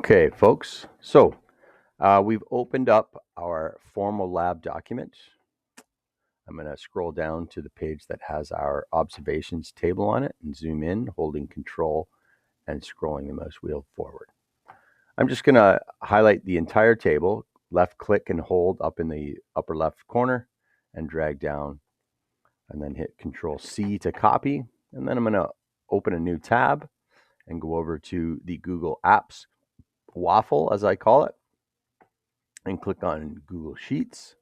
Okay, folks, so we've opened up our formal lab document. I'm going to scroll down to the page that has our observations table on it and zoom in, holding control and scrolling the mouse wheel forward. I'm just going to highlight the entire table, left click and hold up in the upper left corner and drag down, and then hit Control C to copy. And then I'm going to open a new tab and go over to the Google Apps waffle, as I call it, and click on Google Sheets,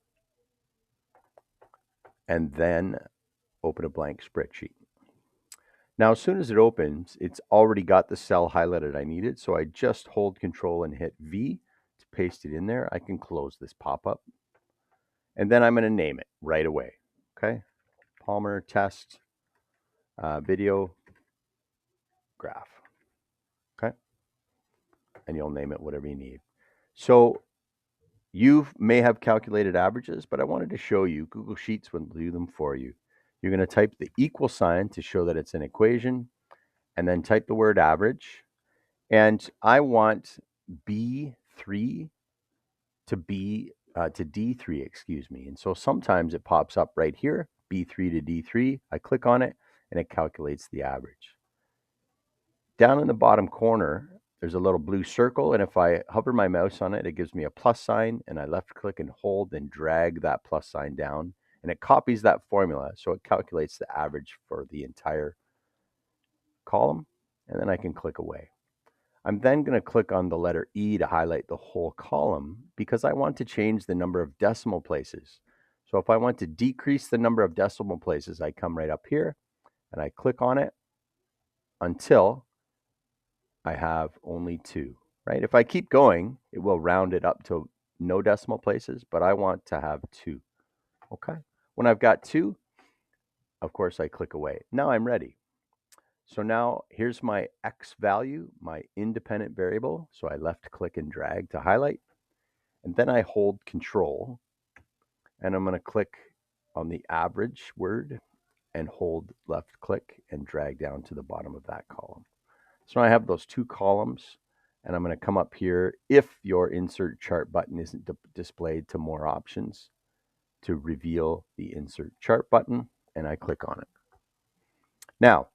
and then open a blank spreadsheet. Now, as soon as it opens, it's already got the cell highlighted I needed, so I just hold Control and hit V to paste it in there. I can close this pop-up, and then I'm going to name it right away. Okay, Palmer test video graph. Okay, and you'll name it whatever you need. So you may have calculated averages, but I wanted to show you Google Sheets will do them for you. You're going to type the equal sign to show that it's an equation, and then type the word average. And I want B3 to D3, excuse me. And so sometimes it pops up right here, B3 to D3. I click on it and it calculates the average. Down in the bottom corner, there's a little blue circle, and if I hover my mouse on it, it gives me a plus sign, and I left click and hold and drag that plus sign down, and it copies that formula, so it calculates the average for the entire column, and then I can click away. I'm then going to click on the letter E to highlight the whole column because I want to change the number of decimal places. So if I want to decrease the number of decimal places, I come right up here and I click on it until I have only 2, right? If I keep going, it will round it up to no decimal places, but I want to have 2, okay? When I've got 2, of course, I click away. Now I'm ready. So now here's my X value, my independent variable. So I left click and drag to highlight, and then I hold Control, and I'm going to click on the average word and hold left click and drag down to the bottom of that column. So I have those 2 columns, and I'm going to come up here if your insert chart button isn't displayed to more options to reveal the insert chart button, and I click on it. Now,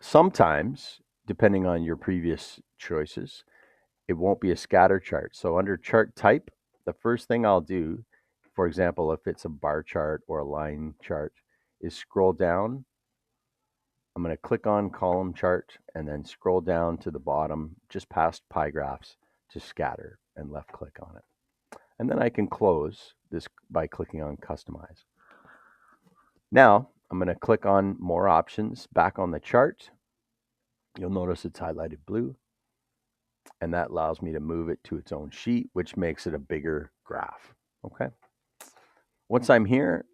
sometimes, depending on your previous choices, it won't be a scatter chart. So under chart type, the first thing I'll do, for example, if it's a bar chart or a line chart, is scroll down. I'm going to click on column chart and then scroll down to the bottom, just past pie graphs, to scatter, and left click on it. And then I can close this by clicking on customize. Now I'm going to click on more options back on the chart. You'll notice it's highlighted blue, and that allows me to move it to its own sheet, which makes it a bigger graph. Okay. Once I'm here,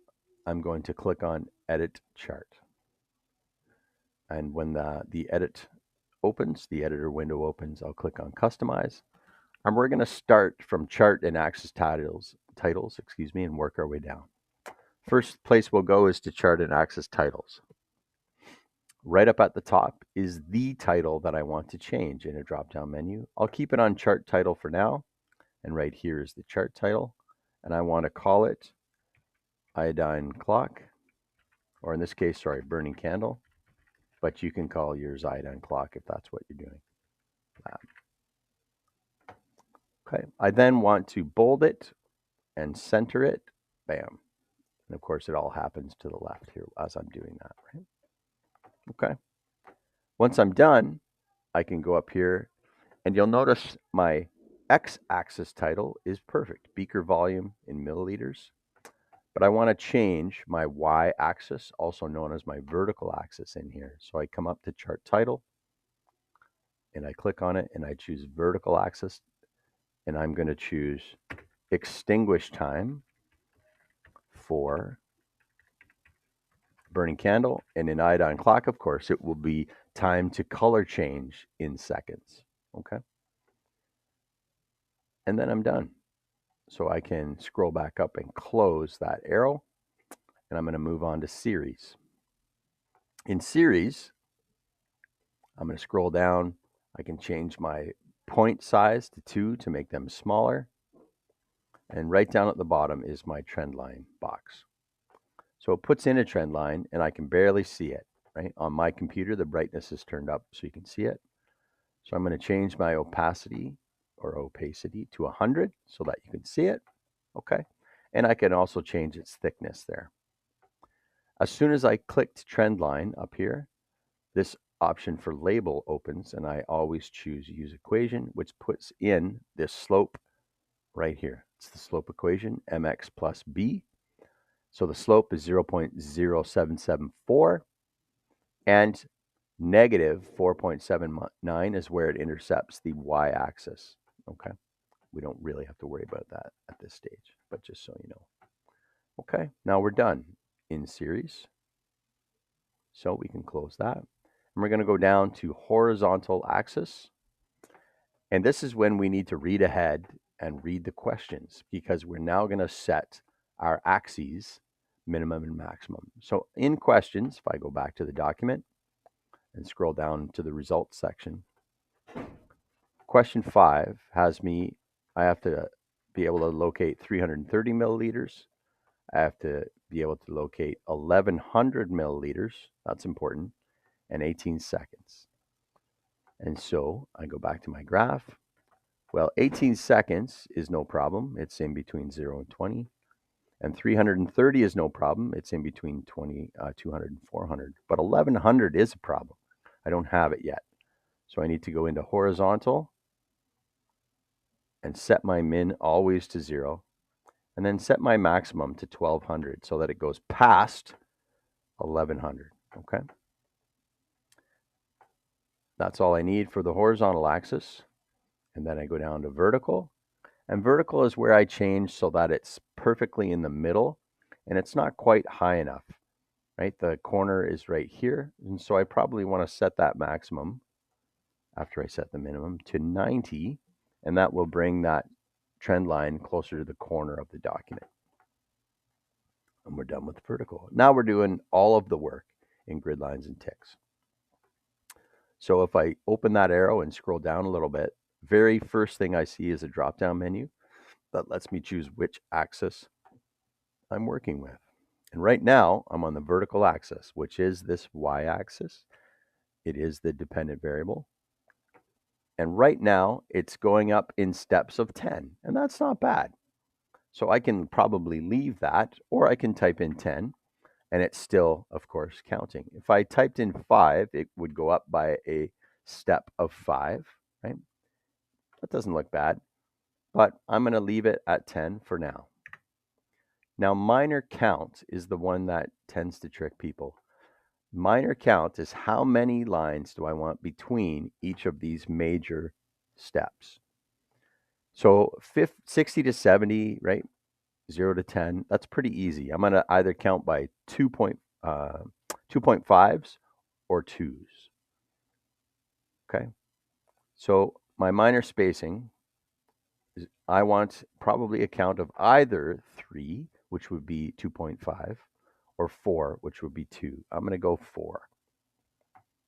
I'm going to click on Edit Chart. And when the edit opens, the editor window opens, I'll click on Customize. And we're going to start from Chart and Axis titles, and work our way down. First place we'll go is to Chart and Axis titles. Right up at the top is the title that I want to change in a drop-down menu. I'll keep it on Chart Title for now, and right here is the chart title, and I want to call it Iodine Clock, or in this case, sorry, Burning Candle, but you can call yours Iodine Clock if that's what you're doing. Okay, I then want to bold it and center it, bam. And of course, it all happens to the left here as I'm doing that, right? Okay. Once I'm done, I can go up here, and you'll notice my X-axis title is perfect, beaker volume in milliliters. But I want to change my Y-axis, also known as my vertical axis, in here. So I come up to Chart Title, and I click on it, and I choose Vertical Axis, and I'm going to choose Extinguish Time for Burning Candle, and in Iodine Clock, of course, it will be time to color change in seconds. Okay. And then I'm done. So I can scroll back up and close that arrow, and I'm going to move on to Series. In Series, I'm going to scroll down. I can change my point size to 2 to make them smaller. And right down at the bottom is my trend line box. So it puts in a trend line and I can barely see it, right? On my computer, the brightness is turned up so you can see it. So I'm going to change my opacity to 100 so that you can see it. Okay. And I can also change its thickness there. As soon as I clicked trend line up here, this option for label opens and I always choose use equation, which puts in this slope right here. It's the slope equation, mx plus b. So the slope is 0.0774 and negative 4.79 is where it intercepts the y-axis. Okay, we don't really have to worry about that at this stage, but just so you know. Okay, now we're done in series. So we can close that. And we're going to go down to horizontal axis. And this is when we need to read ahead and read the questions because we're now going to set our axes, minimum and maximum. So in questions, if I go back to the document and scroll down to the results section, question 5 has me, I have to be able to locate 330 milliliters. I have to be able to locate 1100 milliliters. That's important. And 18 seconds. And so I go back to my graph. Well, 18 seconds is no problem. It's in between 0 and 20. And 330 is no problem. It's in between 200 and 400. But 1100 is a problem. I don't have it yet. So I need to go into horizontal and set my min always to 0. And then set my maximum to 1200 so that it goes past 1100. Okay. That's all I need for the horizontal axis. And then I go down to vertical. And vertical is where I change so that it's perfectly in the middle and it's not quite high enough, right? The corner is right here. And so I probably want to set that maximum after I set the minimum to 90. And that will bring that trend line closer to the corner of the document. And we're done with vertical. Now we're doing all of the work in grid lines and ticks. So if I open that arrow and scroll down a little bit, very first thing I see is a drop-down menu that lets me choose which axis I'm working with. And right now I'm on the vertical axis, which is this y-axis. It is the dependent variable. And right now it's going up in steps of 10, and that's not bad. So I can probably leave that, or I can type in 10, and it's still, of course, counting. If I typed in 5, it would go up by a step of 5, right? That doesn't look bad, but I'm going to leave it at 10 for now. Now, minor count is the one that tends to trick people. Minor count is how many lines do I want between each of these major steps. So 60 to 70, right? 0 to 10, that's pretty easy. I'm going to either count by 2.5s or 2s. Okay. So my minor spacing is I want probably a count of either 3, which would be 2.5, or 4, which would be 2. I'm going to go 4.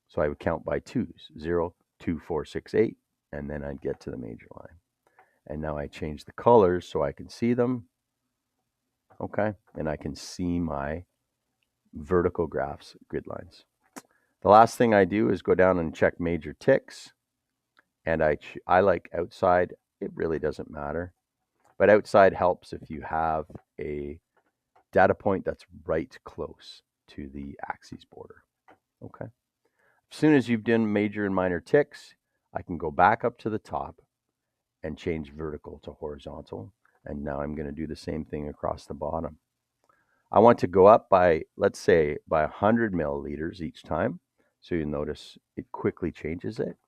So I would count by 2s, 0, 2, 4, 6, 8, and then I'd get to the major line. And now I change the colors so I can see them. Okay, and I can see my vertical graphs, grid lines. The last thing I do is go down and check major ticks. And I like outside. It really doesn't matter. But outside helps if you have a data point that's right close to the axis border. Okay. As soon as you've done major and minor ticks, I can go back up to the top and change vertical to horizontal. And now I'm going to do the same thing across the bottom. I want to go up by, let's say, by 100 milliliters each time. So you notice it quickly changes it.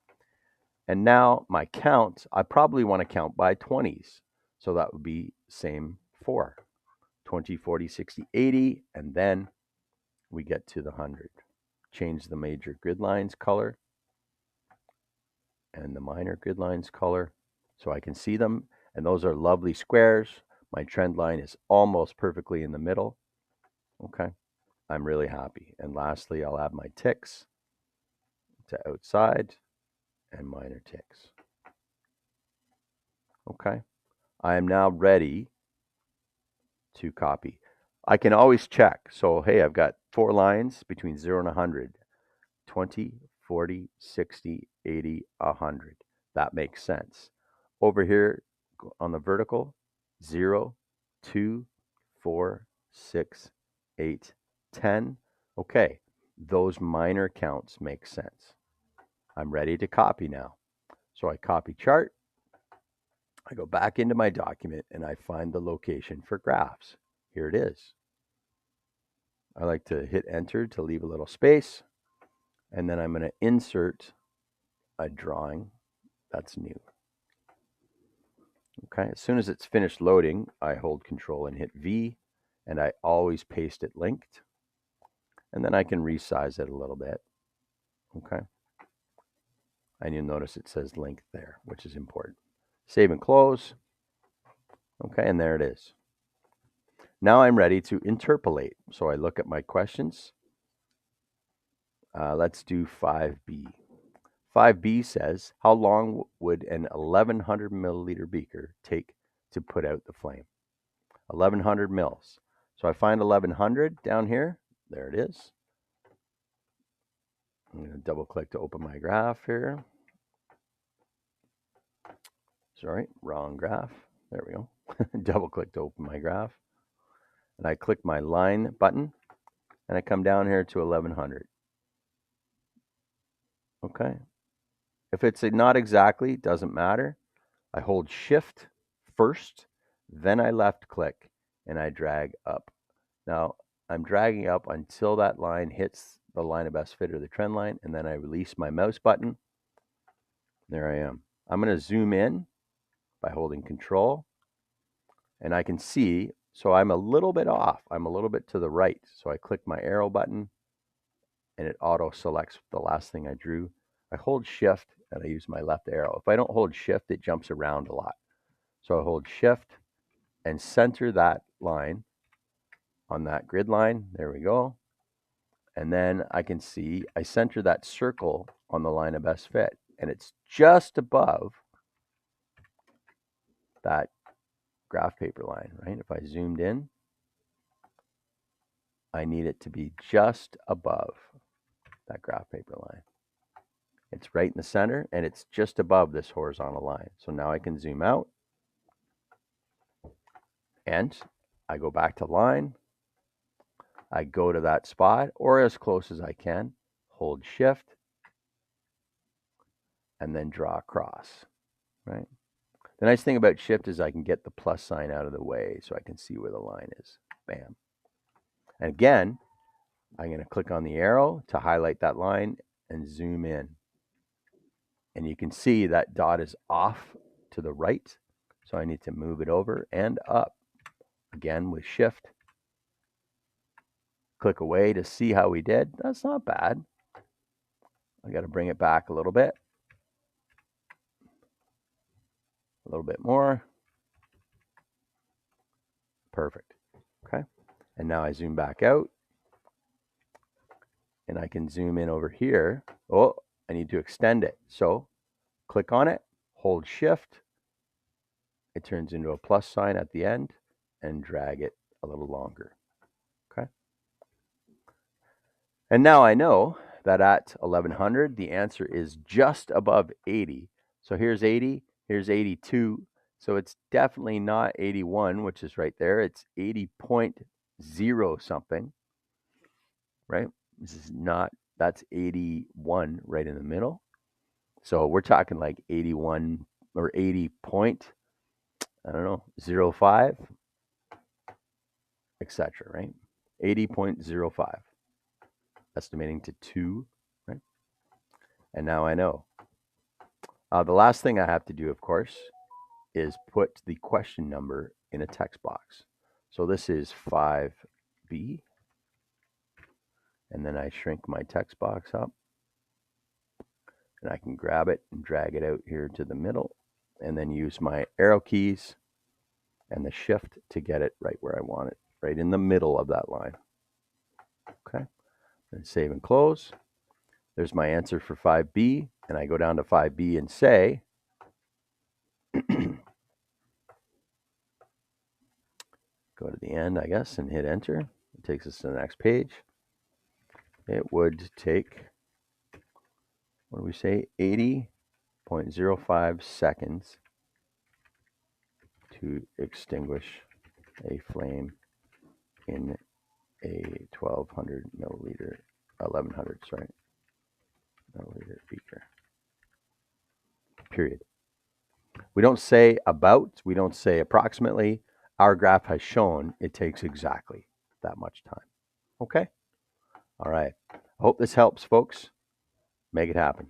And now my count, I probably want to count by 20s. So that would be same for 20, 40, 60, 80, and then we get to the 100. Change the major grid lines color and the minor grid lines color so I can see them. And those are lovely squares. My trend line is almost perfectly in the middle. Okay, I'm really happy. And lastly, I'll add my ticks to outside and minor ticks. Okay. I am now ready to copy. I can always check. So, hey, I've got 4 lines between 0 and 100. 20, 40, 60, 80, 100. That makes sense. Over here on the vertical, 0, 2, 4, 6, 8, 10. Okay, those minor counts make sense. I'm ready to copy now. So I copy chart, I go back into my document, and I find the location for graphs. Here it is. I like to hit enter to leave a little space, and then I'm going to insert a drawing that's new. Okay, as soon as it's finished loading, I hold control and hit V, and I always paste it linked, and then I can resize it a little bit. Okay, and you'll notice it says linked there, which is important. Save and close. Okay, and there it is. Now I'm ready to interpolate. So I look at my questions. Let's do 5B. 5B says, how long would an 1100 milliliter beaker take to put out the flame? 1100 mils. So I find 1100 down here. There it is. I'm going to double click to open my graph here. Sorry, wrong graph. There we go. Double click to open my graph. And I click my line button, and I come down here to 1100. Okay. If it's not exactly, it doesn't matter. I hold shift first, then I left click, and I drag up. Now, I'm dragging up until that line hits the line of best fit or the trend line, and then I release my mouse button. There I am. I'm going to zoom in by holding control, and I can see, so I'm a little bit off. I'm a little bit to the right. So I click my arrow button, and it auto selects the last thing I drew. I hold shift, and I use my left arrow. If I don't hold shift, it jumps around a lot. So I hold shift and center that line on that grid line. There we go. And then I can see I center that circle on the line of best fit, and it's just above that graph paper line, right? If I zoomed in, I need it to be just above that graph paper line. It's right in the center, and it's just above this horizontal line. So now I can zoom out, and I go back to line. I go to that spot, or as close as I can, hold shift, and then draw across, right? The nice thing about shift is I can get the plus sign out of the way so I can see where the line is. Bam. And again, I'm going to click on the arrow to highlight that line and zoom in. And you can see that dot is off to the right. So I need to move it over and up. Again with shift. Click away to see how we did. That's not bad. I got to bring it back a little bit. A little bit more. Perfect. Okay. And now I zoom back out. And I can zoom in over here. Oh, I need to extend it. So click on it, hold shift. It turns into a plus sign at the end, and drag it a little longer. Okay. And now I know that at 1100, the answer is just above 80. So here's 80, here's 82. So it's definitely not 81, which is right there. It's 80.0 something, right? This is not, that's 81 right in the middle. So we're talking like 81 or 80 point, I don't know, 05, etc., right? 80.05, estimating to 2, right? And now I know. The last thing I have to do, of course, is put the question number in a text box. So this is 5B, and then I shrink my text box up, and I can grab it and drag it out here to the middle, and then use my arrow keys and the shift to get it right where I want it, right in the middle of that line. Okay, and save and close. There's my answer for 5B, and I go down to 5B and say, end, I guess, and hit enter. It takes us to the next page. It would take, what do we say, 80.05 seconds to extinguish a flame in a 1100 milliliter beaker. Period. We don't say about, we don't say approximately. Our graph has shown it takes exactly that much time. Okay? All right. I hope this helps, folks. Make it happen.